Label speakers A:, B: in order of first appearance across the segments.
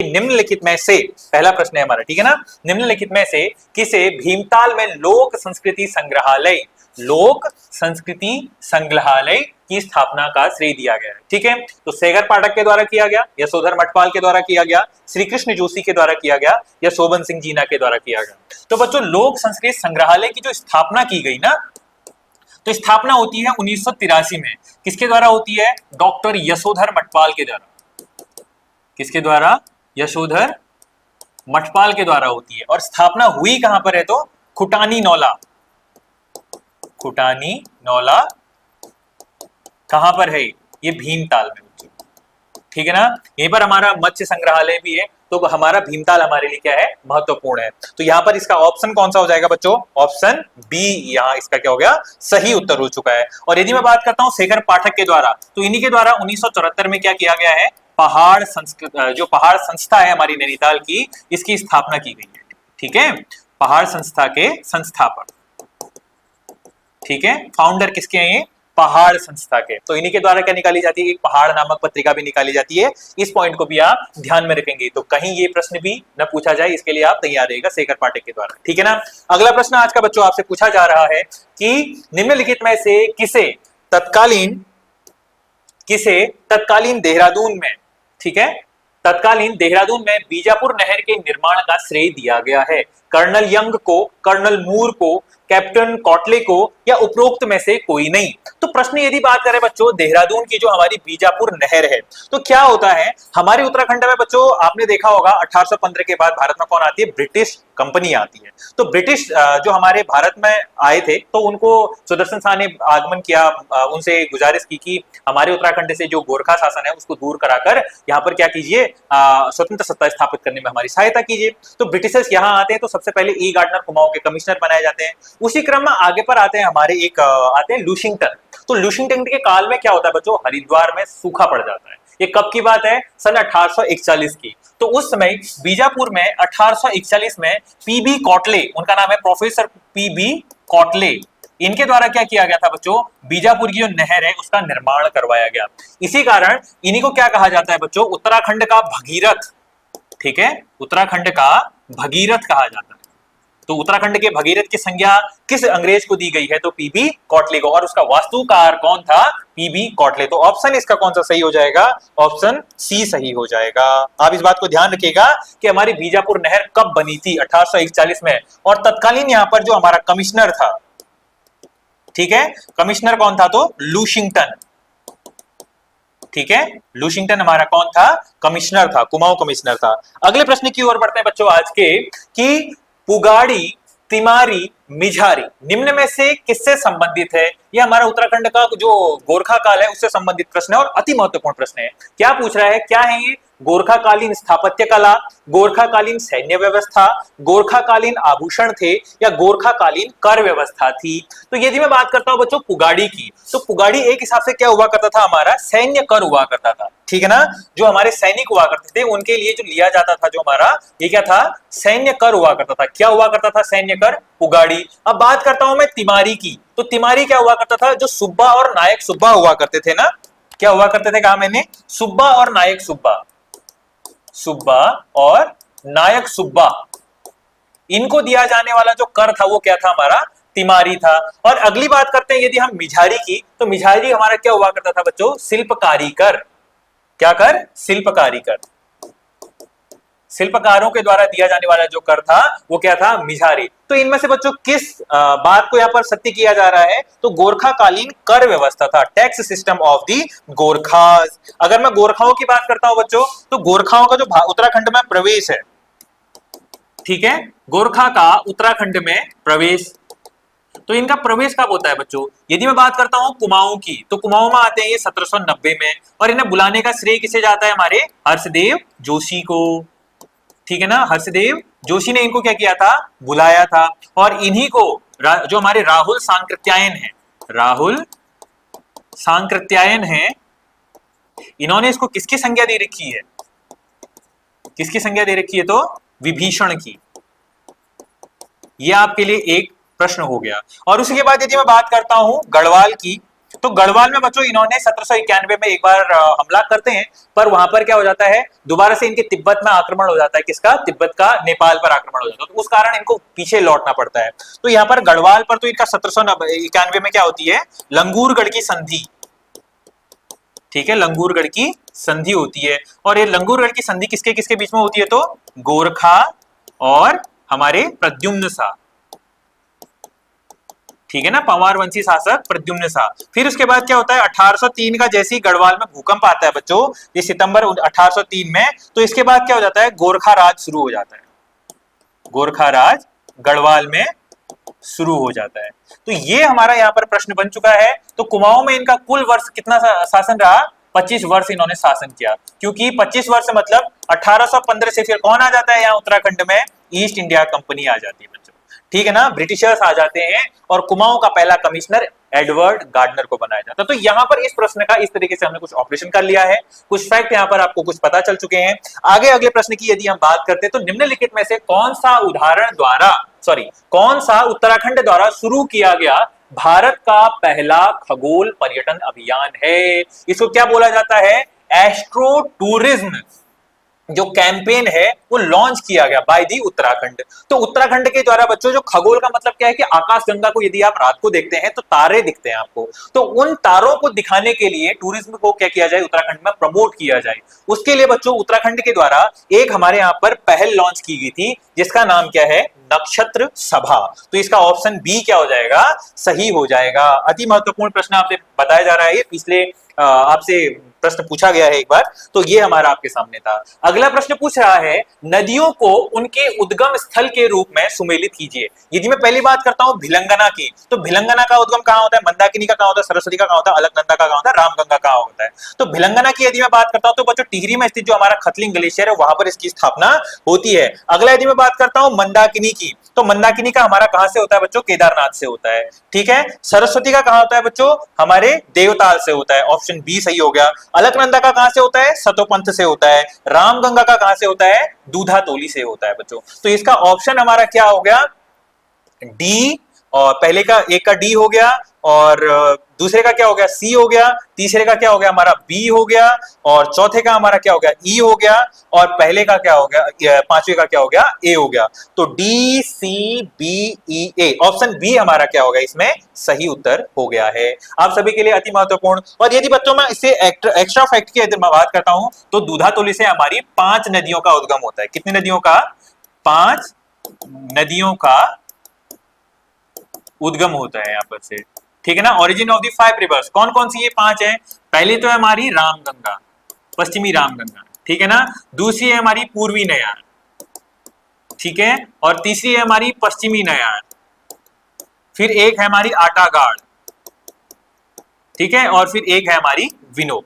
A: निम्नलिखित में से, पहला प्रश्न है हमारा, ठीक है ना, निम्नलिखित में से किसे भीमताल में लोक संस्कृति संग्रहालय की स्थापना का श्रेय दिया गया है? ठीक है, तो सेगर पाठक के द्वारा किया गया, यशोधर मठपाल के द्वारा किया गया, श्री कृष्ण जोशी के द्वारा किया गया, या शोभन सिंह जीना के द्वारा किया गया? तो बच्चों लोक संस्कृति संग्रहालय की जो स्थापना की गई ना, तो स्थापना होती है 1983 में। किसके द्वारा होती है? डॉक्टर यशोधर मठपाल के द्वारा। किसके द्वारा? यशोधर मठपाल के द्वारा होती है। और स्थापना हुई कहां पर है? तो खुटानी नौला। खुटानी नौला कहां पर है? ये भीमताल में। ठीक है ना, यहीं पर हमारा मत्स्य संग्रहालय भी है, तो हमारा भीमताल हमारे लिए क्या है? महत्वपूर्ण है। तो यहाँ पर इसका ऑप्शन कौन सा हो जाएगा बच्चों? ऑप्शन बी यहाँ इसका क्या हो गया? सही उत्तर हो चुका है। और यदि मैं बात करता हूँ सेगर पाठक के द्वारा, तो इन्हीं के द्वारा 1974 में क्या किया गया है? जो पहाड़ संस्था है हमारी नैनीताल की, इसकी स्थापना की गई है। ठीक है, पहाड़ संस्था के संस्थापक, ठीक है, फाउंडर किसके हैं? ये पहाड़ संस्था के। तो इन्हीं के द्वारा क्या निकाली जाती है? एक पहाड़ नामक पत्रिका भी निकाली जाती है। इस पॉइंट को भी आप ध्यान में रखेंगे, तो कहीं ये प्रश्न भी न पूछा जाए, इसके लिए आप तैयार रहिएगा सेगर पाठक के द्वारा। ठीक है ना, अगला प्रश्न आज का बच्चों आपसे पूछा जा रहा है कि निम्नलिखित में से किसे तत्कालीन देहरादून में, ठीक है, तत्कालीन देहरादून में बीजापुर नहर के निर्माण का श्रेय दिया गया है? कर्नल यंग को, कर्नल मूर को, कैप्टन कॉटले को, या उपरोक्त में से कोई नहीं? तो प्रश्न यदि बात करें बच्चों देहरादून की जो हमारी बीजापुर नहर है, तो क्या होता है हमारे उत्तराखंड में बच्चों, आपने देखा होगा 1815 के बाद भारत में कौन आती है? ब्रिटिश कंपनी आती है। तो ब्रिटिश जो हमारे भारत में आए थे, तो उनको सुदर्शन शाह ने आगमन किया, उनसे गुजारिश की कि हमारे उत्तराखंड से जो गोरखा शासन है उसको दूर कराकर यहाँ पर क्या कीजिए, स्वतंत्र सत्ता स्थापित करने में हमारी सहायता कीजिए। तो ब्रिटिशर्स यहाँ आते हैं, तो सबसे पहले ई गार्डनर कुमाऊं के कमिश्नर बनाए जाते हैं। उसी क्रम में आगे पर आते हैं हमारे एक आते हैं लुशिंगटन। तो लुशिंगटन के काल में क्या होता है बच्चों? हरिद्वार में सूखा पड़ जाता है। ये कब की बात है? सन 1841 की। तो उस समय बीजापुर में 1841 में पीबी कॉटले, उनका नाम है प्रोफेसर पीबी कॉटले, इनके द्वारा क्या किया गया था बच्चों? बीजापुर की जो नहर है उसका निर्माण करवाया गया। इसी कारण इन्हीं को क्या कहा जाता है बच्चों? उत्तराखंड का भगीरथ। ठीक है, उत्तराखंड का भगीरथ कहा जाता है। तो उत्तराखंड के भगीरथ की संज्ञा किस अंग्रेज को दी गई है? तो पीबी कॉटले को। और उसका वास्तुकार कौन था? पीबी कॉटले। तो ऑप्शन इसका कौन सा सही हो जाएगा? ऑप्शन सी सही हो जाएगा। आप इस बात को ध्यान रखिएगा कि हमारी बीजापुर नहर कब बनी थी? 1841 में। और तत्कालीन यहाँ पर जो हमारा कमिश्नर था, ठीक है, कमिश्नर कौन था? तो लुशिंगटन। ठीक है, लुशिंगटन हमारा कौन था? कमिश्नर था, कुमाऊं कमिश्नर था। अगले प्रश्न की ओर बढ़ते हैं बच्चों आज के, कि पुगाड़ी, तिमारी, मिझारी निम्न में से किससे संबंधित है? यह हमारा उत्तराखंड का जो गोरखा काल है उससे संबंधित प्रश्न है, और अति महत्वपूर्ण प्रश्न है। क्या पूछ रहा है? क्या है ये? गोरखाकालीन स्थापत्य कला, गोरखाकालीन सैन्य व्यवस्था, गोरखाकालीन आभूषण थे, या गोरखाकालीन कर व्यवस्था थी? तो यदि मैं बात करता हूं बच्चों पुगाड़ी की, तो पुगाड़ी एक हिसाब से क्या हुआ करता था? हमारा सैन्य कर हुआ करता था। ठीक है ना, जो हमारे सैनिक हुआ करते थे उनके लिए जो लिया जाता था, जो हमारा ये क्या था? सैन्य कर हुआ करता था। क्या हुआ करता था? सैन्य कर, पुगाड़ी। अब बात करता हूं मैं तिमारी की, तो तिमारी क्या हुआ करता था? जो सुब्बा और नायक सुब्बा हुआ करते थे ना, क्या हुआ करते थे? कहा मैंने, सुब्बा और नायक सुब्बा, सुब्बा और नायक सुब्बा, इनको दिया जाने वाला जो कर था वो क्या था? हमारा तिमारी था। और अगली बात करते हैं यदि हम मिझारी की, तो मिझारी हमारा क्या हुआ करता था बच्चों? शिल्पकारी कर। क्या कर? शिल्पकारी कर। शिल्पकारों के द्वारा दिया जाने वाला जो कर था वो क्या था? मिझारी। तो इनमें से बच्चों किस बात को यहाँ पर सत्य किया जा रहा है? तो गोरखाकालीन कर व्यवस्था था, tax system of the Gorkhas. अगर मैं गोरखाओं की बात करता हूं बच्चों, तो गोरखाओं का जो उत्तराखंड में प्रवेश है, ठीक है, गोरखा का उत्तराखंड में प्रवेश, तो इनका प्रवेश कब होता है बच्चों? यदि मैं बात करता हूं कुमाऊं की, तो कुमाऊं में आते हैं ये 1790 में, और इन्हें बुलाने का श्रेय किसे जाता है? हमारे हर्षदेव जोशी को। ठीक है ना, हर्षदेव जोशी ने इनको क्या किया था? बुलाया था। और इन्हीं को जो हमारे राहुल सांकृत्यायन है, इन्होंने इसको किसकी संज्ञा दे रखी है? किसकी संज्ञा दे रखी है? तो विभीषण की। यह आपके लिए एक प्रश्न हो गया। और उसी के बाद यदि मैं बात करता हूं गढ़वाल की, तो गढ़वाल में बच्चों इन्होंने 1791 में एक बार हमला करते हैं, पर वहां पर क्या हो जाता है, दोबारा से इनके तिब्बत में आक्रमण हो जाता है। किसका? तिब्बत का नेपाल पर आक्रमण हो जाता है, तो उस कारण इनको पीछे लौटना पड़ता है। तो यहाँ पर गढ़वाल पर तो इनका 1791 में क्या होती है, लंगूरगढ़ की संधि, ठीक है, लंगूरगढ़ की संधि होती है। और ये लंगूरगढ़ की संधि किसके किसके बीच में होती है, तो गोरखा और हमारे प्रद्युम्न शाह, ठीक है ना, पंवार वंशी शासक प्रद्युम्न शाह। फिर उसके बाद क्या होता है, 1803 का जैसे ही गढ़वाल में भूकंप आता है बच्चों, ये सितंबर 1803 में, तो इसके बाद क्या हो जाता है, गोरखा राज शुरू हो जाता है, गोरखा राज गढ़वाल में शुरू हो जाता है। तो ये हमारा यहाँ पर प्रश्न बन चुका है। तो कुमाऊं में इनका कुल वर्ष कितना शासन रहा, 25 वर्ष इन्होंने शासन किया, क्योंकि 25 वर्ष मतलब 1815 से फिर कौन आ जाता है यहाँ उत्तराखंड में, ईस्ट इंडिया कंपनी आ जाती है बच्चों, ठीक है ना, ब्रिटिशर्स आ जाते हैं और कुमाऊं का पहला कमिश्नर एडवर्ड गार्डनर को बनाया जाता है। तो यहाँ पर इस प्रश्न का इस तरीके से हमने कुछ ऑपरेशन कर लिया है, कुछ फैक्ट यहाँ पर आपको कुछ पता चल चुके हैं। आगे अगले प्रश्न की यदि हम बात करते हैं, तो निम्नलिखित में से कौन सा उत्तराखंड द्वारा शुरू किया गया भारत का पहला खगोल पर्यटन अभियान है? इसको क्या बोला जाता है, एस्ट्रो टूरिज्म जो कैंपेन है वो लॉन्च किया गया बाय दी उत्तराखंड। तो उत्तराखंड के द्वारा बच्चों, जो खगोल का मतलब क्या है कि आकाशगंगा को यदि आप रात को देखते हैं तो तारे दिखते हैं आपको, तो उन तारों को दिखाने के लिए टूरिज्म को क्या किया जाए, उत्तराखंड में प्रमोट किया जाए। उसके लिए बच्चों उत्तराखंड के द्वारा एक हमारे यहाँ पर पहल लॉन्च की गई थी, जिसका नाम क्या है, नक्षत्र सभा। तो इसका ऑप्शन बी क्या हो जाएगा, सही हो जाएगा। अति महत्वपूर्ण प्रश्न आपसे बताया जा रहा है, ये पिछले आपसे प्रश्न पूछा गया है एक बार, तो ये हमारा आपके सामने था। अगला प्रश्न पूछ रहा है, नदियों को उनके उद्गम स्थल के रूप में सुमेलित कीजिए। यदि मैं पहली बात करता हूं भिलंगना की, तो भिलंगना का उद्गम कहां होता है, मंदाकिनी का कहां होता है, सरस्वती का कहां होता है, अलकनंदा का कहां होता है, रामगंगा कहां होता है। तो भिलंगना की यदि मैं बात करता हूं, तो बच्चों टिहरी में स्थित जो हमारा खतलिंग ग्लेशियर है वहां पर इसकी स्थापना होती है। अगला यदि मैं बात करता हूं मंदाकिनी की, तो मंदाकिनी का हमारा कहां से होता है बच्चों, केदारनाथ से होता है, ठीक है। सरस्वती का कहां होता है बच्चों, हमारे देवताल से होता है, ऑप्शन बी सही हो गया। अलकनंदा का कहां से होता है, सतोपंथ से होता है। रामगंगा का कहां से होता है, दूधातोली से होता है बच्चों। तो इसका ऑप्शन हमारा क्या हो गया, डी। और पहले का एक का डी हो गया, और दूसरे का क्या हो गया, सी हो गया। तीसरे का क्या हो गया, हमारा बी हो गया। और चौथे का हमारा क्या हो गया, ई हो गया। और पहले का क्या हो गया, पांचवे का क्या हो गया, ए हो गया। तो डी सी बी ई ए, ऑप्शन बी हमारा क्या हो गया, इसमें सही उत्तर हो गया है। आप सभी के लिए अति महत्वपूर्ण। और यदि बच्चों में इससे एक्स्ट्रा फैक्ट की यदि मैं बात करता हूं, तो दूधातोली से हमारी 5 नदियों का उद्गम होता है। कितनी नदियों का, 5 नदियों का उद्गम होता है यहाँ पर से, ठीक है ना। ओरिजिन ऑफ द 5 रिवर्स कौन कौन सी ये 5 है, पहली तो है हमारी रामगंगा, पश्चिमी रामगंगा, ठीक है ना। दूसरी है हमारी पूर्वी नयार, ठीक है। और तीसरी है हमारी पश्चिमी नयार। फिर एक है हमारी आटागाड़, ठीक है। और फिर एक है हमारी विनोब।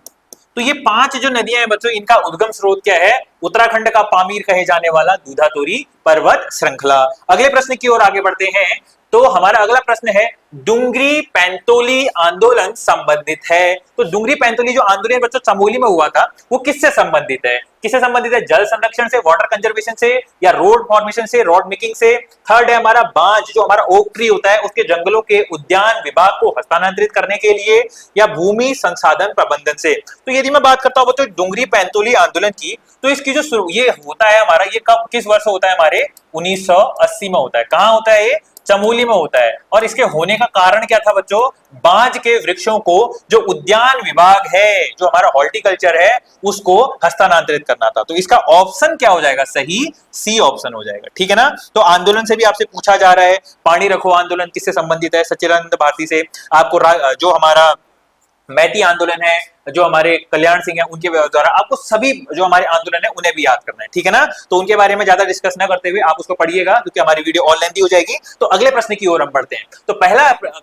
A: तो ये 5 जो नदियां हैं बच्चों, इनका उद्गम स्रोत क्या है, उत्तराखंड का पामीर कहे जाने वाला दूधातोरी पर्वत श्रृंखला। अगले प्रश्न की ओर आगे बढ़ते हैं। तो हमारा अगला प्रश्न है, डुंगरी पैंतोली आंदोलन संबंधित है। तो डुंगरी पैंतोली जो आंदोलन बच्चों चमोली में हुआ था, वो किससे संबंधित है, किससे संबंधित है, जल संरक्षण से, वाटर कंजर्वेशन से, या रोड फॉर्मेशन से, रोड मेकिंग से। थर्ड है हमारा बांज, जो हमारा ओक ट्री होता है, उसके जंगलों के उद्यान विभाग को हस्तांतरित करने के लिए, या भूमि संसाधन प्रबंधन से। तो यदि मैं बात करता हूं बच्चों डुंगरी पैंतोली आंदोलन की, तो इसकी जो ये होता है हमारा, ये कब किस वर्ष होता है, हमारे 1980 में होता है। कहां होता है ये, चमोली में होता है। और इसके होने का कारण क्या था बच्चों, बांज के वृक्षों को जो उद्यान विभाग है, जो हमारा हॉर्टिकल्चर है, उसको हस्तांतरित करना था। तो इसका ऑप्शन क्या हो जाएगा, सही सी ऑप्शन हो जाएगा, ठीक है ना। तो आंदोलन से भी आपसे पूछा जा रहा है, पानी रखो आंदोलन किससे संबंधित है, सच्चिदानंद भारती से। आपको जो हमारा मैती आंदोलन है, जो हमारे कल्याण सिंह है, उनके द्वारा आपको सभी जो हमारे आंदोलन है उन्हें भी याद करना है, ठीक है ना। तो उनके बारे में ज्यादा डिस्कस ना करते हुए आप उसको पढ़िएगा, क्योंकि हमारी वीडियो और लेंथी हो जाएगी। तो अगले प्रश्न की ओर हम बढ़ते हैं। तो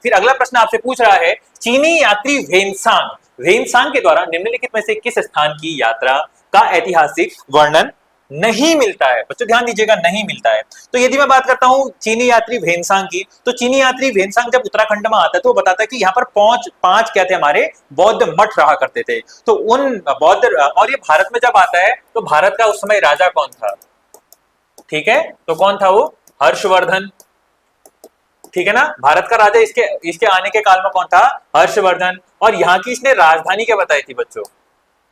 A: फिर अगला प्रश्न आपसे पूछ रहा है, चीनी यात्री वेनसांग के द्वारा निम्नलिखित में से किस स्थान की यात्रा का ऐतिहासिक वर्णन नहीं मिलता है। बच्चों ध्यान दीजिएगा, नहीं मिलता है। तो यदि मैं बात करता हूं चीनी यात्री वेनसांग की, तो चीनी यात्री वेनसांग जब उत्तराखंड में आता है, तो वो बताता है कि यहाँ पर पांच क्या थे, हमारे बौद्ध मठ रहा करते थे। तो उन बौद्ध, और ये भारत में जब आता है, तो भारत का उस समय राजा कौन था, ठीक है। तो कौन था वो, हर्षवर्धन, ठीक है ना। भारत का राजा इसके इसके आने के काल में कौन था? हर्षवर्धन। और यहाँ की इसने राजधानी क्या बताई थी बच्चों?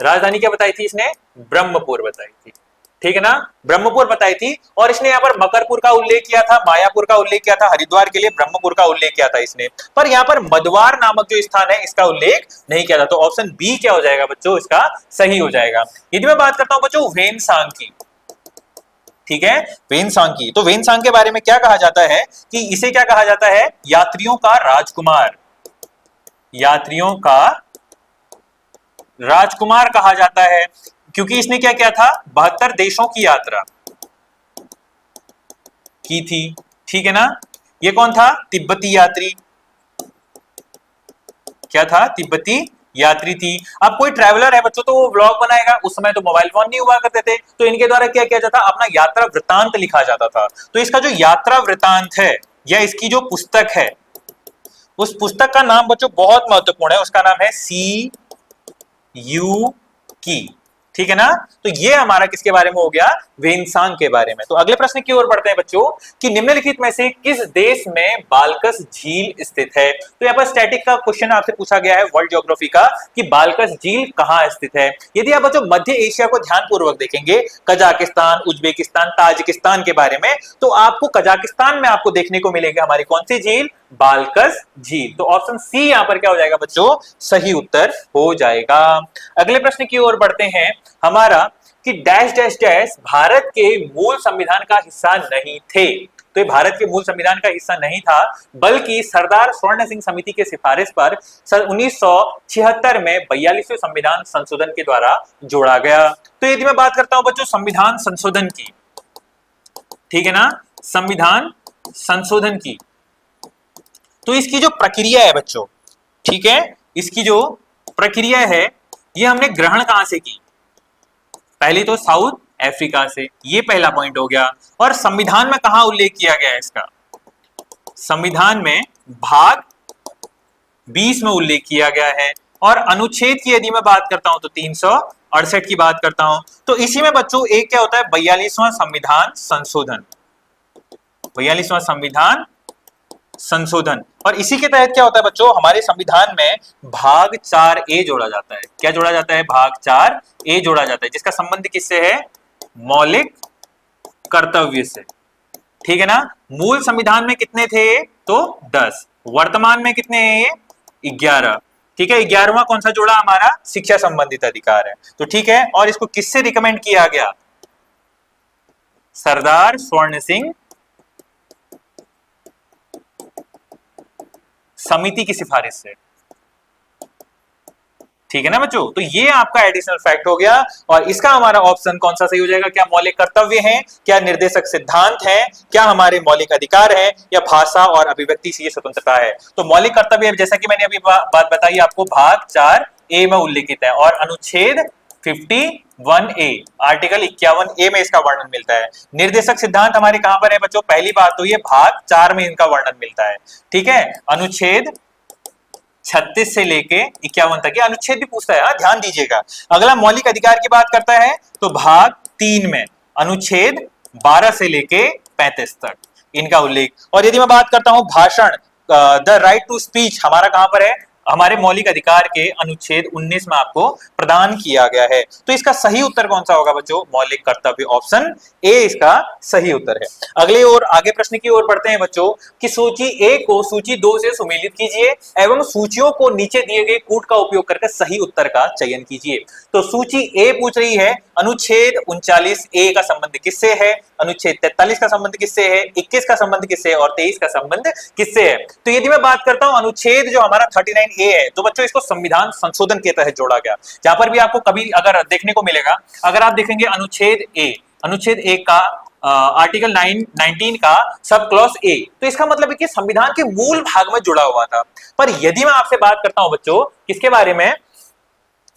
A: राजधानी क्या बताई थी इसने? ब्रह्मपुर बताई थी। ठीक है ना, ब्रह्मपुर बताई थी। और इसने यहाँ पर मकरपुर का उल्लेख किया था, मायापुर का उल्लेख किया था, हरिद्वार के लिए ब्रह्मपुर का उल्लेख किया था इसने। पर यहाँ पर मदवार नामक जो स्थान है इसका उल्लेख नहीं किया था। तो ऑप्शन बी क्या हो जाएगा बच्चों? इसका सही हो जाएगा। यदि मैं बात करता हूं बच्चों वेनसांग की, ठीक है, वेनसांग की, तो वेनसांग के बारे में क्या कहा जाता है कि इसे क्या कहा जाता है? यात्रियों का राजकुमार, यात्रियों का राजकुमार कहा जाता है। क्योंकि इसने क्या किया था? 72 देशों की यात्रा की थी। ठीक है ना। ये कौन था? तिब्बती यात्री। क्या था? तिब्बती यात्री थी। अब कोई ट्रैवलर है बच्चों तो वो व्लॉग बनाएगा, उस समय तो मोबाइल फोन नहीं हुआ करते थे, तो इनके द्वारा क्या किया जाता? अपना यात्रा वृतांत लिखा जाता था। तो इसका जो यात्रा वृतांत है या इसकी जो पुस्तक है, उस पुस्तक का नाम बच्चों बहुत महत्वपूर्ण है, उसका नाम है सी यू की। ठीक है ना। तो ये हमारा किसके बारे में हो गया? वेनसांग के बारे में। तो अगले प्रश्न की ओर बढ़ते हैं बच्चों कि निम्नलिखित में से किस देश में बाल्कस झील स्थित है? तो यहाँ पर स्टैटिक का क्वेश्चन आपसे पूछा गया है, वर्ल्ड ज्योग्राफी का, कि बाल्कस झील कहां स्थित है। यदि आप बच्चों मध्य एशिया को ध्यानपूर्वक देखेंगे, कजाकिस्तान, उज्बेकिस्तान, ताजिकिस्तान के बारे में, तो आपको कजाकिस्तान में आपको देखने को मिलेगी हमारी कौन सी झील? बाल्कस झील। तो ऑप्शन सी यहां पर क्या हो जाएगा बच्चों? सही उत्तर हो जाएगा। अगले प्रश्न की ओर बढ़ते हैं हमारा कि डैश डैश डैश भारत के मूल संविधान का हिस्सा नहीं थे। तो ये भारत के मूल संविधान का हिस्सा नहीं था, बल्कि सरदार स्वर्ण सिंह समिति के सिफारिश पर सन 1976 में 42वें संविधान संशोधन के द्वारा जोड़ा गया। तो यदि मैं बात करता हूं बच्चों संविधान संशोधन की, ठीक है ना, संविधान संशोधन की, तो इसकी जो प्रक्रिया है बच्चों, ठीक है, इसकी जो प्रक्रिया है ये हमने ग्रहण कहां से की? पहले तो साउथ अफ्रीका से, ये पहला पॉइंट हो गया। और संविधान में कहां उल्लेख किया गया है इसका? संविधान में भाग 20 में उल्लेख किया गया है। और अनुच्छेद की यदि मैं बात करता हूं तो 368 की बात करता हूं। तो इसी में बच्चों एक क्या होता है? 42वां संविधान संशोधन, 42वां संविधान संशोधन। और इसी के तहत क्या होता है बच्चों? हमारे संविधान में भाग 4A जोड़ा जाता है। क्या जोड़ा जाता है? भाग 4A जोड़ा जाता है, जिसका संबंध किससे है? मौलिक कर्तव्य से। ठीक है ना। मूल संविधान में कितने थे? तो 10। वर्तमान में कितने हैं? 11। ठीक है, 11वां कौन सा जोड़ा? हमारा शिक्षा संबंधित अधिकार है। तो ठीक है, और इसको किससे रिकमेंड किया गया? सरदार स्वर्ण सिंह समिति की सिफारिश से। ठीक है ना बच्चों। तो ये आपका एडिशनल फैक्ट हो गया। और इसका हमारा ऑप्शन कौन सा सही हो जाएगा? क्या मौलिक कर्तव्य हैं, क्या निर्देशक सिद्धांत हैं, क्या हमारे मौलिक अधिकार हैं, या भाषा और अभिव्यक्ति से स्वतंत्रता है? तो मौलिक कर्तव्य जैसा कि मैंने अभी बात बताई आपको, भाग 4A में उल्लेखित है। और अनुच्छेद 51A, आर्टिकल 51A में इसका वर्णन मिलता है। निर्देशक सिद्धांत हमारे कहां पर है बच्चों? पहली बात तो ये भाग 4 में इनका वर्णन मिलता है। ठीक है, अनुच्छेद 36 से लेके 51 तक। ये अनुच्छेद भी पूछता है, ध्यान दीजिएगा। अगला मौलिक अधिकार की बात करता है तो भाग 3 में अनुच्छेद 12 से लेके 35 तक इनका उल्लेख। और यदि मैं बात करता हूं भाषण, द राइट टू स्पीच हमारा कहां पर है? हमारे मौलिक अधिकार के अनुच्छेद 19 में आपको प्रदान किया गया है। तो इसका सही उत्तर कौन सा होगा बच्चों? मौलिक कर्तव्य, ऑप्शन ए इसका सही उत्तर है। अगले और आगे प्रश्न की ओर बढ़ते हैं बच्चों कि सूची ए को सूची 2 से सुमेलित कीजिए एवं सूचियों को नीचे दिए गए कूट का उपयोग करके सही उत्तर का चयन कीजिए। तो सूची ए पूछ रही है अनुच्छेद 39A का संबंध किससे है, अनुच्छेद 43 का संबंध किससे है, 21 का संबंध किससे है और 23 का संबंध किससे है। तो यदि मैं बात करता हूं अनुच्छेद जो हमारा 39A है, तो बच्चों इसको संविधान संशोधन के तहत जोड़ा गया। जहां पर भी आपको कभी अगर देखने को मिलेगा, अगर आप देखेंगे अनुच्छेद ए का आर्टिकल 19 का सब क्लॉज ए, तो इसका मतलब है कि संविधान के मूल भाग में जुड़ा हुआ था। पर यदि मैं आपसे बात करता हूं बच्चों किसके बारे में,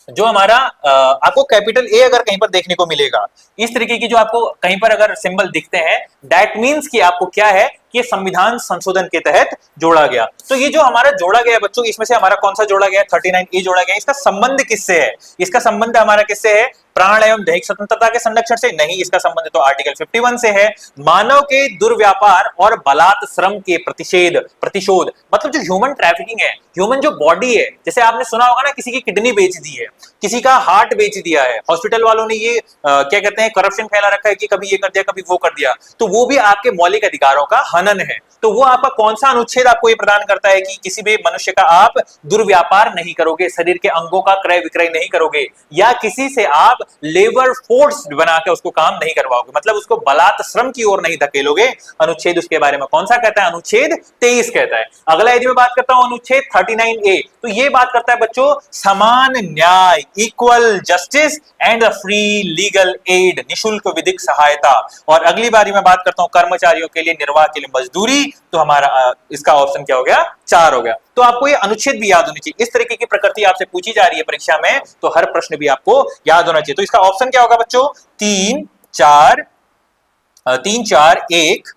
A: जो हमारा आपको कैपिटल ए अगर कहीं पर देखने को मिलेगा, इस तरीके की जो आपको कहीं पर अगर सिंबल दिखते हैं, दैट मींस कि आपको क्या है? ये संविधान संशोधन के तहत जोड़ा गया। तो ये जो हमारा जोड़ा गया बच्चों, इसमें से हमारा कौन सा जोड़ा गया? 39A जोड़ा गया। इसका संबंध किससे है? इसका संबंध हमारा किससे है? प्राण एवं दैहिक स्वतंत्रता के संरक्षण से नहीं, इसका संबंध तो आर्टिकल 51 से है। मानव के दुर्व्यापार और बलात् श्रम के प्रतिशोध, मतलब जो ह्यूमन ट्रैफिकिंग है, ह्यूमन जो बॉडी है, जैसे आपने सुना होगा ना, किसी की किडनी बेच दी है, किसी का हार्ट बेच दिया है, हॉस्पिटल वालों ने ये क्या कहते हैं, करप्शन फैला रखा है कि कभी ये कर दिया कभी वो कर दिया, तो वो भी आपके मौलिक अधिकारों का हनन है। तो वो आपका कौन सा अनुच्छेद आपको ये प्रदान करता है कि किसी भी मनुष्य का आप दुर्व्यापार नहीं करोगे, शरीर के अंगों का क्रय विक्रय नहीं करोगे, या किसी से आप लेबर फोर्स बना के उसको काम नहीं करवाओगे, मतलब उसको बलात् श्रम की ओर नहीं धकेलोगे। अनुच्छेद उसके बारे में कौन सा कहता है? अनुच्छेद 23 कहता है। अगला यदि मैं बात करता हूं अनुच्छेद 39A, तो ये बात करता है बच्चों समान न्याय, equal justice and free legal aid, निशुल्क विधिक सहायता। और अगली बारी में बात करता हूं कर्मचारियों के लिए निर्वाह के लिए मजदूरी, तो हमारा इसका ऑप्शन क्या हो गया? 4 हो गया। तो आपको ये अनुच्छेद भी याद होनी चाहिए। इस तरीके की प्रकृति आपसे पूछी जा रही है परीक्षा में, तो हर प्रश्न भी आपको याद होना चाहिए। तो इसका ऑप्शन क्या होगा बच्चों? 3 4 1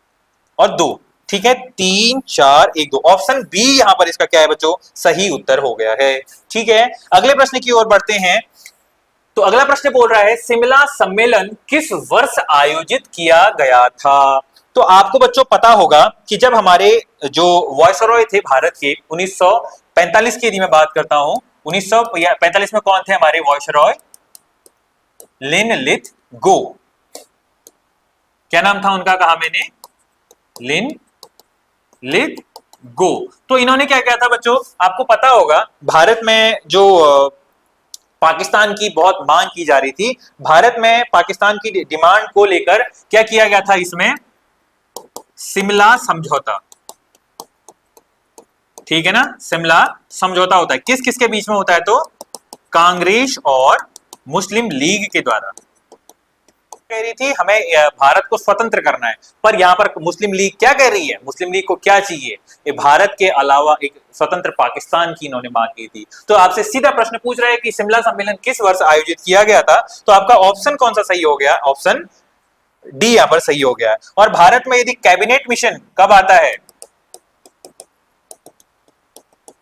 A: और 2। ठीक है, 3 4 1 2, ऑप्शन बी यहां पर इसका क्या है बच्चों? सही उत्तर हो गया है। ठीक है, अगले प्रश्न की ओर बढ़ते हैं। तो अगला प्रश्न बोल रहा है शिमला सम्मेलन किस वर्ष आयोजित किया गया था? तो आपको बच्चों पता होगा कि जब हमारे जो वॉयसरॉय थे भारत के 1945 की यदि मैं बात करता हूं, 1945 में कौन थे हमारे वॉयसरॉय? लिनलिथ गो। क्या नाम था उनका? कहा मैंने, लिनलिथ गो। तो इन्होंने क्या किया था बच्चों? आपको पता होगा भारत में जो पाकिस्तान की बहुत मांग की जा रही थी, भारत में पाकिस्तान की डिमांड को लेकर क्या किया गया था? इसमें शिमला समझौता, ठीक है ना, शिमला समझौता होता है। किस किस के बीच में होता है? तो कांग्रेस और मुस्लिम लीग के द्वारा। कह रही थी हमें भारत को स्वतंत्र करना है, पर यहां पर मुस्लिम लीग क्या कह रही है? मुस्लिम लीग को क्या चाहिए? ये भारत के अलावा एक स्वतंत्र पाकिस्तान की इन्होंने मांग की थी। तो आपसे सीधा प्रश्न पूछ रहा है कि शिमला सम्मेलन किस वर्ष आयोजित किया गया था? तो आपका ऑप्शन कौन सा सही हो गया? ऑप्शन डी यहां पर सही हो गया है। और भारत में यदि कैबिनेट मिशन कब आता है?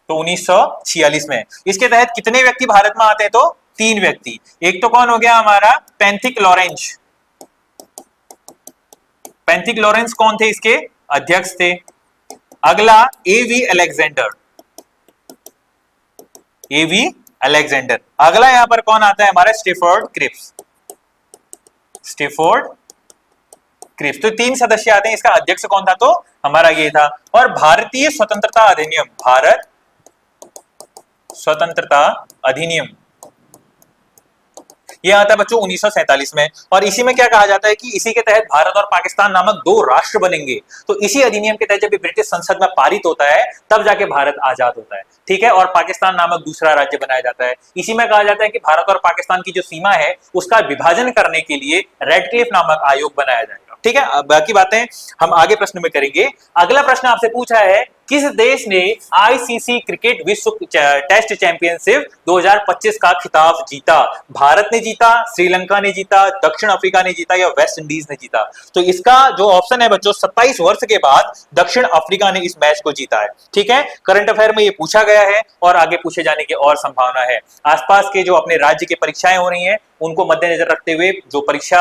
A: तो 1946 में। इसके तहत कितने व्यक्ति भारत में आते हैं? तो 3 व्यक्ति। एक तो कौन हो गया हमारा? Pethick Lawrence. पैंथिक लॉरेंस कौन थे? इसके अध्यक्ष थे। अगला एवी अलेक्जेंडर, एवी अलेक्जेंडर। अगला यहां पर कौन आता है? हमारा स्टेफोर्ड क्रिप्स, स्टेफोर्ड क्रिप्स। तो 3 सदस्य आते हैं। इसका अध्यक्ष कौन था? तो हमारा ये था। और भारतीय स्वतंत्रता अधिनियम, भारत स्वतंत्रता अधिनियम, ये आता है बच्चों 1947 में। और इसी में क्या कहा जाता है कि इसी के तहत भारत और पाकिस्तान नामक 2 राष्ट्र बनेंगे। तो इसी अधिनियम के तहत जब ब्रिटिश संसद में पारित होता है तब जाके भारत आजाद होता है। ठीक है, और पाकिस्तान नामक दूसरा राज्य बनाया जाता है। इसी में कहा जाता है कि भारत और पाकिस्तान की जो सीमा है उसका विभाजन करने के लिए रेडक्लिफ नामक आयोग बनाया जाएगा। ठीक है, बाकी बातें हम आगे प्रश्न में करेंगे। अगला प्रश्न आपसे पूछा है किस देश ने आईसीसी क्रिकेट विश्व टेस्ट चैंपियनशिप 2025 का खिताब जीता? भारत ने जीता, श्रीलंका ने जीता, दक्षिण अफ्रीका ने जीता या वेस्ट इंडीज ने जीता? तो इसका जो ऑप्शन है बच्चों 27 वर्ष के बाद दक्षिण अफ्रीका ने इस मैच को जीता है। ठीक है, करंट अफेयर में ये पूछा गया है और आगे पूछे जाने की और संभावना है। आसपास के जो अपने राज्य की परीक्षाएं हो रही हैं उनको मद्देनजर रखते हुए जो परीक्षा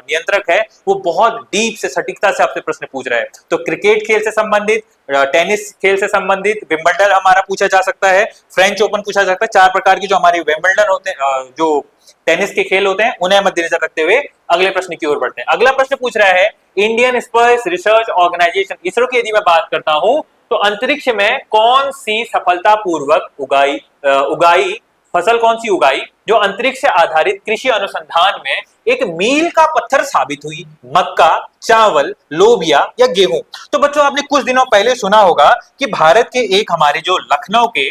A: नियंत्रक है वो बहुत डीप से सटीकता से आपसे प्रश्न पूछ रहा है। तो क्रिकेट खेल से संबंधित, टेनिस खेल से संबंधित, विंबलडन हमारा पूछा जा सकता है, फ्रेंच ओपन पूछा जा सकता है। 4 प्रकार की जो हमारे विंबलडन होते हैं, जो टेनिस के खेल होते हैं, उन्हें मद्देनजर रखते हुए अगले प्रश्न की ओर बढ़ते हैं। अगला प्रश्न पूछ रहा है Indian space research organisation, ISRO की यदि मैं बात करता हूं तो अंतरिक्ष में कौन सी सफलतापूर्वक उगाई फसल कौन सी उगाई जो अंतरिक्ष से आधारित कृषि अनुसंधान में एक मील का पत्थर साबित हुई? मक्का, चावल, लोबिया या गेहूं? तो बच्चों आपने कुछ दिनों पहले सुना होगा कि भारत के एक हमारे जो लखनऊ के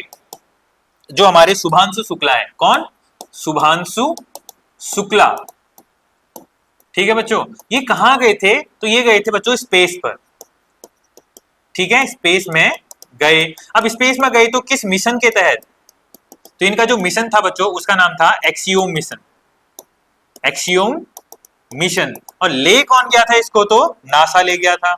A: जो हमारे शुभांशु शुक्ला है, कौन? शुभांशु शुक्ला। ठीक है बच्चों, ये कहां गए थे? तो ये गए थे बच्चों स्पेस पर। ठीक है, स्पेस में गए। अब स्पेस में गए तो किस मिशन के तहत? तो इनका जो मिशन था बच्चों उसका नाम था एक्सियोम मिशन, एक्सियोम मिशन। और ले कौन गया था इसको? तो नासा ले गया था।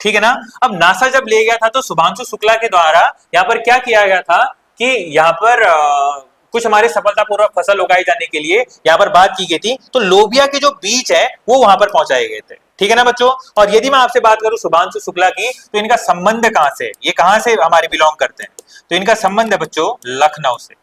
A: ठीक है ना। अब नासा जब ले गया था तो शुभांशु शुक्ला के द्वारा यहाँ पर क्या किया गया था कि यहाँ पर कुछ हमारे सफलतापूर्वक फसल उगाई जाने के लिए यहाँ पर बात की गई थी, तो लोबिया के जो बीज है वो वहां पर पहुंचाए गए थे, ठीक है ना बच्चों। और यदि मैं आपसे बात करूं शुभांशु शुक्ला की, तो इनका संबंध कहां से, ये कहां से हमारे बिलोंग करते हैं, तो इनका संबंध है बच्चों लखनऊ से।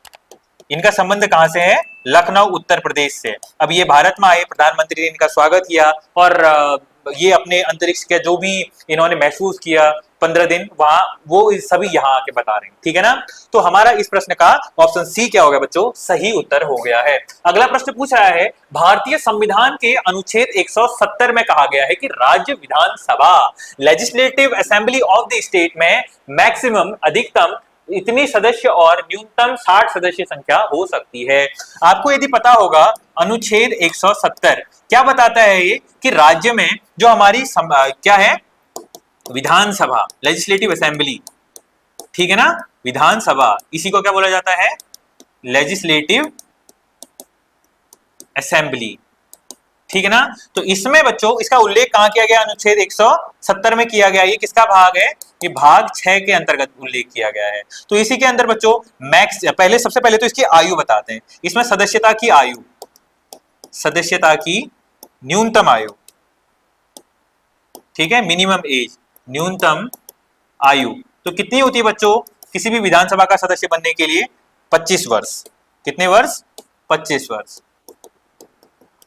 A: इनका संबंध कहां से है, लखनऊ उत्तर प्रदेश से। अब ये भारत में आए, प्रधानमंत्री ने इनका स्वागत किया और ये अपने अंतरिक्ष के जो भी इन्होंने महसूस किया 15 दिन वहां, वो सभी यहाँ आके बता रहे हैं, ठीक है ना। तो हमारा इस प्रश्न का ऑप्शन सी क्या हो गया बच्चों, सही उत्तर हो गया है। अगला प्रश्न पूछ रहा है, भारतीय संविधान के अनुच्छेद 170 में कहा गया है कि राज्य विधानसभा legislative assembly of the state में मैक्सिमम अधिकतम इतनी सदस्य और न्यूनतम 60 सदस्य संख्या हो सकती है। आपको यदि पता होगा अनुच्छेद 170 क्या बताता है, ये कि राज्य में जो हमारी क्या है, विधानसभा लेजिस्लेटिव असेंबली, ठीक है ना, विधानसभा, इसी को क्या बोला जाता है, लेजिस्लेटिव असेंबली, ठीक है ना। तो इसमें बच्चों इसका उल्लेख कहां किया गया, अनुच्छेद 170 में किया गया। ये किसका भाग है, ये भाग 6 के अंतर्गत उल्लेख किया गया है। तो इसी के अंदर बच्चों मैक्स, पहले सबसे पहले तो इसकी आयु बताते हैं। इसमें सदस्यता की आयु, सदस्यता की न्यूनतम आयु, ठीक है, मिनिमम एज, न्यूनतम आयु तो कितनी होती है बच्चों, किसी भी विधानसभा का सदस्य बनने के लिए 25 वर्ष। कितने वर्ष, 25 वर्ष।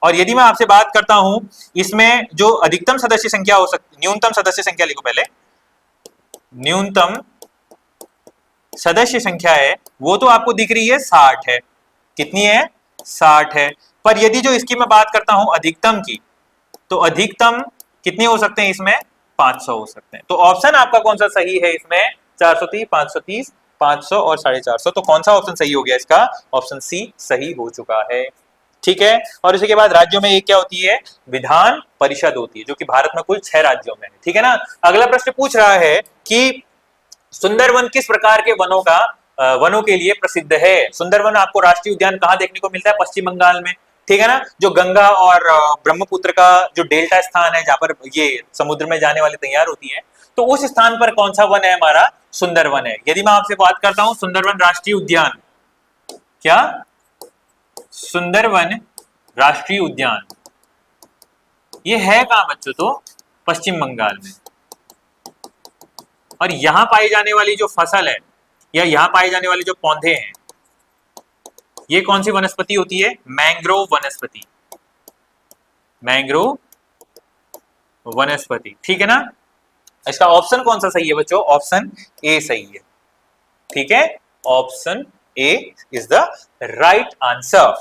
A: और यदि मैं आपसे बात करता हूं इसमें जो अधिकतम सदस्य संख्या हो सकती, न्यूनतम सदस्य संख्या लिखो पहले, न्यूनतम सदस्य संख्या है वो तो आपको दिख रही है 60 है। कितनी है, 60 है। पर यदि जो इसकी मैं बात करता हूं अधिकतम की, तो अधिकतम कितने हो सकते हैं इसमें, 500 हो सकते हैं। तो ऑप्शन आपका कौन सा सही है इसमें, 430, 530, 500 और 450, तो कौन सा ऑप्शन सही हो गया इसका, ऑप्शन सी सही हो चुका है, ठीक है। और इसी के बाद राज्यों में एक क्या होती है, विधान परिषद होती है, जो कि भारत में कुल 6 राज्यों में है, ठीक है ना। अगला प्रश्न पूछ रहा है कि सुंदरवन किस प्रकार के वनों का वनों के लिए प्रसिद्ध है। सुंदरवन आपको राष्ट्रीय उद्यान कहां देखने को मिलता है, पश्चिम बंगाल में, ठीक है ना। जो गंगा और ब्रह्मपुत्र का जो डेल्टा स्थान है जहां पर ये समुद्र में जाने वाली तैयार होती है, तो उस स्थान पर कौन सा वन है हमारा, सुंदरवन है। यदि मैं आपसे बात करता हूं सुंदरवन राष्ट्रीय उद्यान, क्या, सुंदरवन राष्ट्रीय उद्यान, ये है कहां बच्चों, तो पश्चिम बंगाल में। और यहां पाई जाने वाली जो फसल है या यहां पाए जाने वाले जो पौधे हैं, ये कौन सी वनस्पति होती है, मैंग्रोव वनस्पति, मैंग्रोव वनस्पति, ठीक है ना। इसका ऑप्शन कौन सा सही है बच्चों, ऑप्शन ए सही है, ठीक है, option A is the right answer.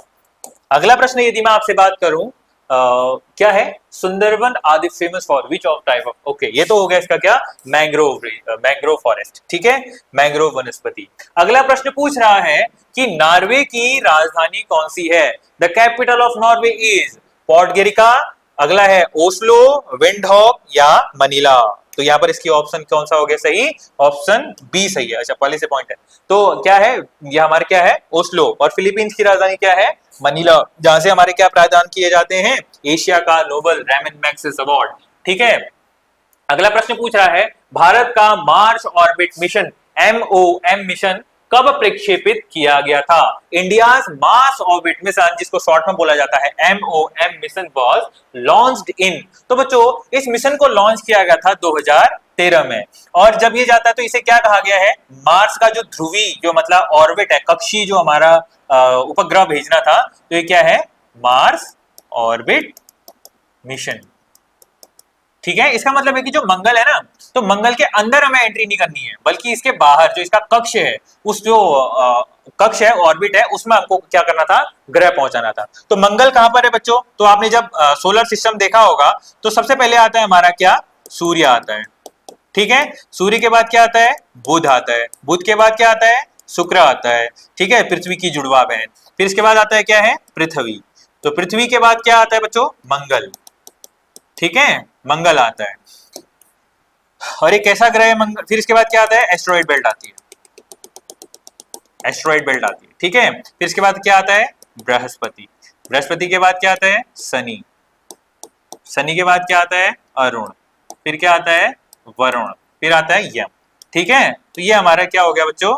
A: अगला प्रश्न यदि मैं आपसे बात करूं क्या है, Sundarban are the famous for which of type of, okay ये तो हो गया इसका क्या, मैंग्रोव फॉरेस्ट, ठीक है, मैंग्रोव वनस्पति। अगला प्रश्न पूछ रहा है कि नॉर्वे की राजधानी कौन सी है, the capital of Norway is Podgorica, अगला है ओस्लो, विंडहॉक या मनीला। तो यहाँ पर इसकी ऑप्शन कौन सा हो गया सही, ऑप्शन बी सही है। अच्छा पहले से पॉइंट है, तो क्या है, ये हमारे क्या है, ओस्लो। और फिलीपींस की राजधानी क्या है, मनीला, जहां से हमारे क्या प्रदान किए जाते हैं, एशिया का नोबल रेमन मैग्सेसे अवार्ड, ठीक है। अगला प्रश्न पूछ रहा है, भारत का Mars orbit mission MOM mission कब प्रक्षेपित किया गया था। इंडियाज मार्स ऑर्बिट मिशन, जिसको शॉर्ट में बोला जाता है MOM mission, was launched in, तो बच्चों इस मिशन को लॉन्च किया गया था 2013 में। और जब ये जाता है तो इसे क्या कहा गया है, मार्स का जो ध्रुवी, जो मतलब ऑर्बिट है, कक्षीय जो हमारा उपग्रह भेजना था, तो ये क्या है, मार्स ऑर्बिट मिशन, ठीक है। इसका मतलब है कि जो मंगल है ना, तो मंगल के अंदर हमें एंट्री नहीं करनी है, बल्कि इसके बाहर जो इसका कक्ष है, उस जो कक्ष है, ऑर्बिट है, उसमें हमको क्या करना था, ग्रह पहुंचाना था। तो मंगल कहां पर है बच्चों, तो आपने जब सोलर सिस्टम देखा होगा तो सबसे पहले आता है हमारा क्या, सूर्य आता है, ठीक है। सूर्य के बाद क्या आता है, बुध आता है, बुध के बाद क्या आता है, शुक्र आता है, ठीक है, पृथ्वी की जुड़वा बहन। फिर इसके बाद आता है क्या है, पृथ्वी। तो पृथ्वी के बाद क्या आता है बच्चों, मंगल, ठीक है, मंगल आता है। और एक ऐसा ग्रह है मंगल। फिर इसके बाद क्या आता है, एस्टेरॉइड बेल्ट आती है, एस्टेरॉइड बेल्ट आती है, ठीक है। फिर इसके बाद क्या आता है, बृहस्पति। बृहस्पति के बाद क्या आता है, शनि। शनि के बाद क्या आता है, अरुण। फिर क्या आता है, वरुण, फिर आता है यम। ठीक है, तो ये हमारा क्या हो गया बच्चों,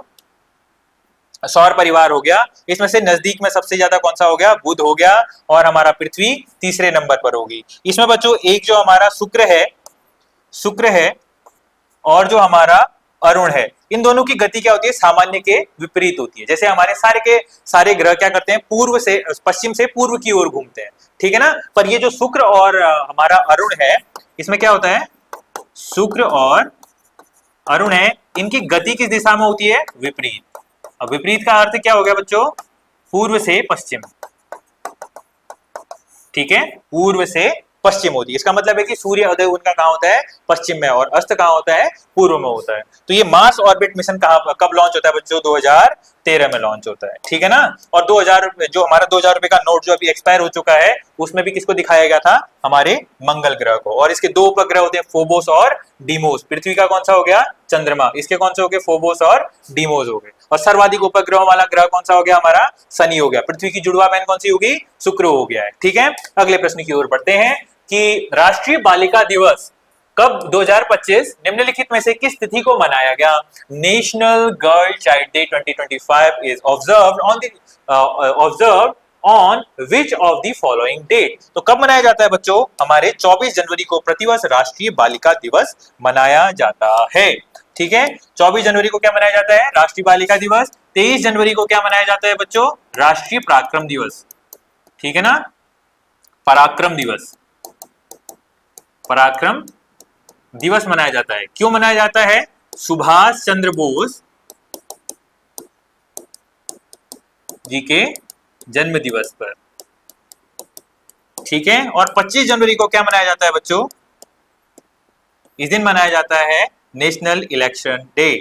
A: सौर परिवार हो गया। इसमें से नजदीक में सबसे ज्यादा कौन सा हो गया, बुध हो गया, और हमारा पृथ्वी तीसरे नंबर पर होगी। इसमें बच्चों एक जो हमारा शुक्र है और जो हमारा अरुण है, इन दोनों की गति क्या होती है, सामान्य के विपरीत होती है। जैसे हमारे सारे के सारे ग्रह क्या करते हैं, पूर्व से पश्चिम से पूर्व की ओर घूमते हैं, ठीक है ना। पर ये जो शुक्र और हमारा अरुण है, इसमें क्या होता है, शुक्र और अरुण है, इनकी गति किस दिशा में होती है, विपरीत। अब विपरीत का अर्थ क्या हो गया बच्चों, पूर्व से पश्चिम। ठीक है, पूर्व से पश्चिम होती है। इसका मतलब है कि सूर्य उदय उनका कहां होता है, पश्चिम में, और अस्त कहां होता है, पूर्व में होता है। तो ये मार्स ऑर्बिट मिशन कब लॉन्च होता है बच्चों, 2013 में लॉन्च होता है। ठीक है ना। और 2000 जो हमारा 2000 रुपए का नोट जो अभी एक्सपायर हो चुका है, उसमें भी किसको दिखाया गया था, हमारे मंगल ग्रह को। और इसके दो उपग्रह होते हैं, फोबोस और डीमोस। पृथ्वी का कौन सा हो गया, चंद्रमा। इसके कौन से हो गए, फोबोस और डीमोस हो गए। और सर्वाधिक उपग्रहों वाला ग्रह कौन सा हो गया, हमारा शनि हो गया। पृथ्वी की जुड़वा बहन कौन सी होगी, शुक्र हो गया है। ठीक है, अगले प्रश्न की ओर बढ़ते हैं कि राष्ट्रीय बालिका दिवस कब 2025 निम्नलिखित में से किस तिथि को मनाया गया। National girl child day 2025 is observed on which of the following date. तो कब मनाया जाता है बच्चों, हमारे 24 जनवरी को प्रतिवर्ष राष्ट्रीय बालिका दिवस मनाया जाता है। ठीक है, 24 जनवरी को क्या मनाया जाता है, राष्ट्रीय बालिका दिवस। 23 जनवरी को क्या मनाया जाता है बच्चों, राष्ट्रीय पराक्रम दिवस। ठीक है ना, पराक्रम दिवस, पराक्रम दिवस मनाया जाता है। क्यों मनाया जाता है, सुभाष चंद्र बोस जी के जन्म दिवस पर। ठीक है, और 25 जनवरी को क्या मनाया जाता है बच्चों, इस दिन मनाया जाता है नेशनल इलेक्शन डे।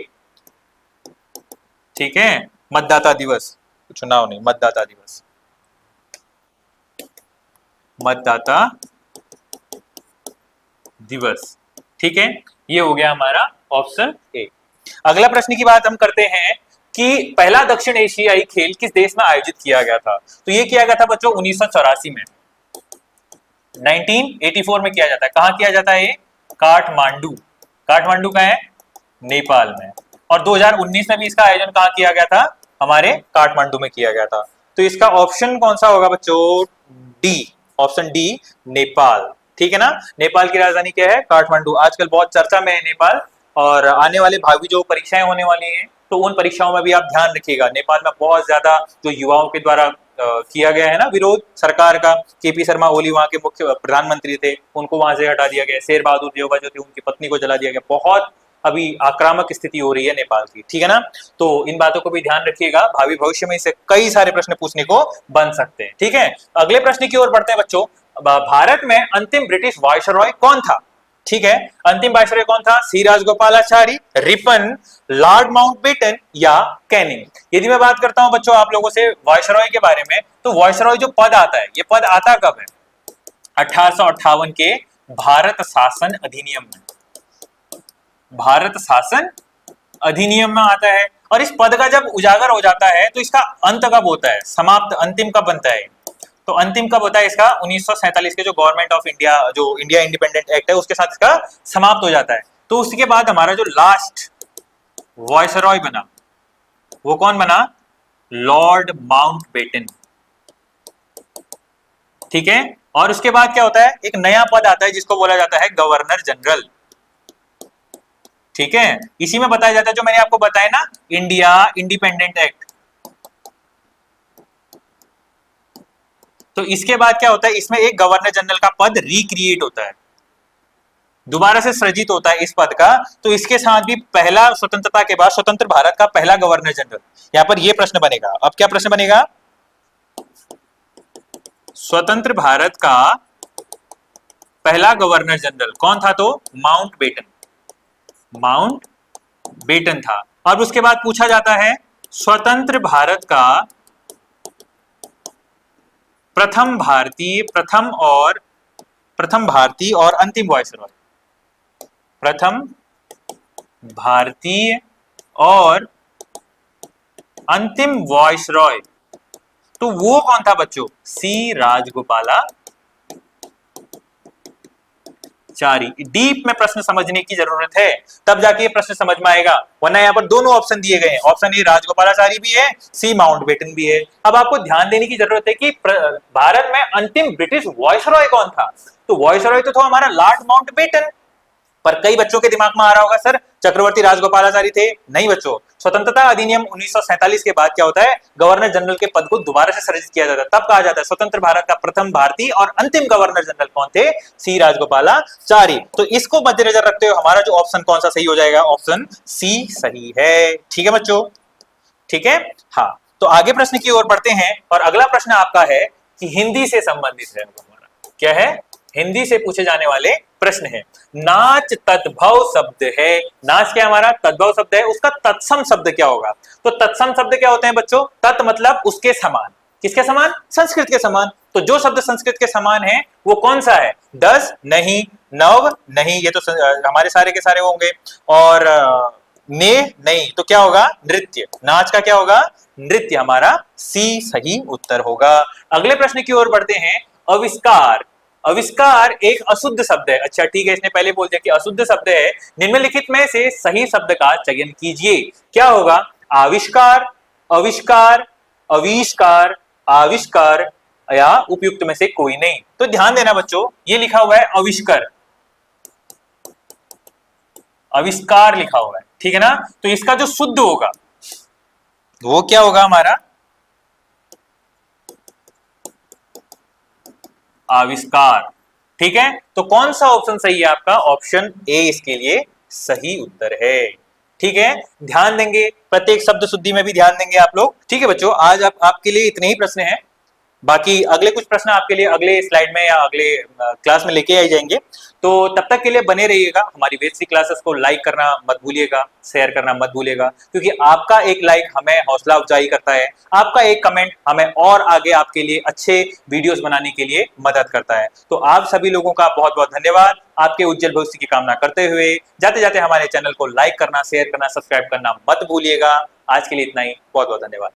A: ठीक है, मतदाता दिवस, चुनाव नहीं, मतदाता दिवस, मतदाता दिवस। ठीक है, ये हो गया हमारा ऑप्शन ए। अगला प्रश्न की बात हम करते हैं कि पहला दक्षिण एशियाई खेल किस देश में आयोजित किया गया था। तो ये किया गया था बच्चों 1984 में, 1984 में किया जाता है। कहां किया जाता है ये, काठमांडू। काठमांडू का है, नेपाल में। और 2019 में भी इसका आयोजन कहां किया गया था, हमारे काठमांडू में किया गया था। तो इसका ऑप्शन कौन सा होगा बच्चों, डी, ऑप्शन डी, नेपाल। ठीक है ना, नेपाल की राजधानी क्या है, काठमांडू। आजकल बहुत चर्चा में है नेपाल, और आने वाले भावी जो परीक्षाएं होने वाली हैं, तो उन परीक्षाओं में भी आप ध्यान रखिएगा। नेपाल में बहुत ज्यादा जो युवाओं के द्वारा किया गया है ना विरोध सरकार का। केपी शर्मा ओली वहां के मुख्य प्रधानमंत्री थे, उनको वहां से हटा दिया गया। शेर बहादुर देवबा जो थे, उनकी पत्नी को जला दिया गया। बहुत अभी आक्रामक स्थिति हो रही है नेपाल की। ठीक है ना, तो इन बातों को भी ध्यान रखिएगा, भावी भविष्य में इसे कई सारे प्रश्न पूछने को बन सकते हैं। ठीक है, अगले प्रश्न की ओर बढ़ते हैं बच्चों। भारत में अंतिम ब्रिटिश वायसरॉय कौन था। ठीक है, अंतिम वायसरॉय कौन था, सी राजगोपालाचारी, रिपन, लॉर्ड माउंटबेटन या कैनिंग। यदि मैं बात करता हूं बच्चों आप लोगों से वायसरॉय के बारे में, तो वायसरॉय जो पद आता है, ये पद आता कब है, 1858 के भारत शासन अधिनियम में। भारत शासन अधिनियम में आता है। और इस पद का जब उजागर हो जाता है, तो इसका अंत कब होता है, समाप्त, अंतिम कब बनता है। तो अंतिम कब होता है इसका, 1947 के जो गवर्नमेंट ऑफ इंडिया, जो इंडिया इंडिपेंडेंट एक्ट है, उसके साथ इसका समाप्त हो जाता है। तो उसके बाद हमारा जो लास्ट वायसरॉय बना, वो कौन बना, लॉर्ड माउंटबेटन। ठीक है, और उसके बाद क्या होता है, एक नया पद आता है जिसको बोला जाता है गवर्नर जनरल। ठीक है, इसी में बताया जाता है जो मैंने आपको बताया ना, इंडिया इंडिपेंडेंट एक्ट। तो इसके बाद क्या होता है, इसमें एक गवर्नर जनरल का पद रिक्रिएट होता है, दोबारा से सृजित होता है इस पद का। तो इसके साथ भी पहला, स्वतंत्रता के बाद स्वतंत्र भारत का पहला गवर्नर जनरल। यहां पर यह प्रश्न बनेगा, अब क्या प्रश्न बनेगा, स्वतंत्र भारत का पहला गवर्नर जनरल कौन था, तो माउंटबेटन, माउंटबेटन था। अब उसके बाद पूछा जाता है स्वतंत्र भारत का प्रथम भारतीय और अंतिम वायसरॉय, प्रथम भारतीय और अंतिम वायसरॉय, तो वो कौन था बच्चों, सी राजगोपाला चारी। डीप में प्रश्न समझने की जरूरत है, तब जाके ये प्रश्न समझ में आएगा, वरना यहाँ पर दोनों ऑप्शन दिए गए हैं। ऑप्शन ए राजगोपालाचारी भी है, सी माउंटबेटन भी है। अब आपको ध्यान देने की जरूरत है कि भारत में अंतिम ब्रिटिश वॉइसरॉय कौन था। तो वॉइसरॉय तो था हमारा लॉर्ड माउंटबेटन। पर कई बच्चों के दिमाग में आ रहा होगा सर चक्रवर्ती राजगोपालाचारी थे। नहीं बच्चों, स्वतंत्रता अधिनियम 1947 के बाद क्या होता है, गवर्नर जनरल के पद को दोबारा से सृजित किया जाता है। तब कहा जाता है स्वतंत्र भारत का प्रथम भारतीय और अंतिम गवर्नर जनरल कौन थे, सी राजगोपालाचारी। तो इसको मद्देनजर रखते हुए हमारा जो ऑप्शन कौन सा सही हो जाएगा, ऑप्शन सी सही है। ठीक है बच्चों, ठीक है। हाँ, तो आगे प्रश्न की ओर बढ़ते हैं और अगला प्रश्न आपका है कि हिंदी से संबंधित है। हमारा क्या है, हिंदी से पूछे जाने वाले प्रश्न है। नाच तद्भव शब्द है, नाच क्या हमारा तद्भव शब्द है, उसका तत्सम शब्द क्या होगा। तो तत्सम शब्द क्या होते हैं बच्चों, तत् मतलब उसके समान, किसके समान, संस्कृत के समान। तो जो शब्द संस्कृत के समान है वो कौन सा है, दस नहीं, नव नहीं, ये तो हमारे सारे के सारे होंगे, और ने नहीं, तो क्या होगा, नृत्य। नाच का क्या होगा, नृत्य, हमारा सी सही उत्तर होगा। अगले प्रश्न की ओर बढ़ते हैं। आविष्कार, आविष्कार एक अशुद्ध शब्द है। अच्छा ठीक है, इसने पहले बोल दिया कि अशुद्ध शब्द है। निम्नलिखित में से सही शब्द का चयन कीजिए। क्या होगा, आविष्कार, आविष्कार, आविष्कार, आविष्कार या उपयुक्त में से कोई नहीं। तो ध्यान देना बच्चों, ये लिखा हुआ है आविष्कार, आविष्कार लिखा हुआ है, ठीक है ना। तो इसका जो शुद्ध होगा वो क्या होगा, हमारा आविष्कार। ठीक है, तो कौन सा ऑप्शन सही है आपका, ऑप्शन ए इसके लिए सही उत्तर है। ठीक है, ध्यान देंगे, प्रत्येक शब्द शुद्धि में भी ध्यान देंगे आप लोग। ठीक है बच्चों, आज आपके लिए इतने ही प्रश्न हैं। बाकी अगले कुछ प्रश्न आपके लिए अगले स्लाइड में या अगले क्लास में लेके आई जाएंगे। तो तब तक के लिए बने रहिएगा। हमारी बेसिक क्लासेस को लाइक करना मत भूलिएगा, शेयर करना मत भूलिएगा, क्योंकि आपका एक लाइक हमें हौसला अफजाई करता है, आपका एक कमेंट हमें और आगे आपके लिए अच्छे वीडियोस बनाने के लिए मदद करता है। तो आप सभी लोगों का बहुत बहुत धन्यवाद। आपके उज्जवल भविष्य की कामना करते हुए जाते जाते हमारे चैनल को लाइक करना, शेयर करना, सब्सक्राइब करना मत भूलिएगा। आज के लिए इतना ही, बहुत बहुत धन्यवाद।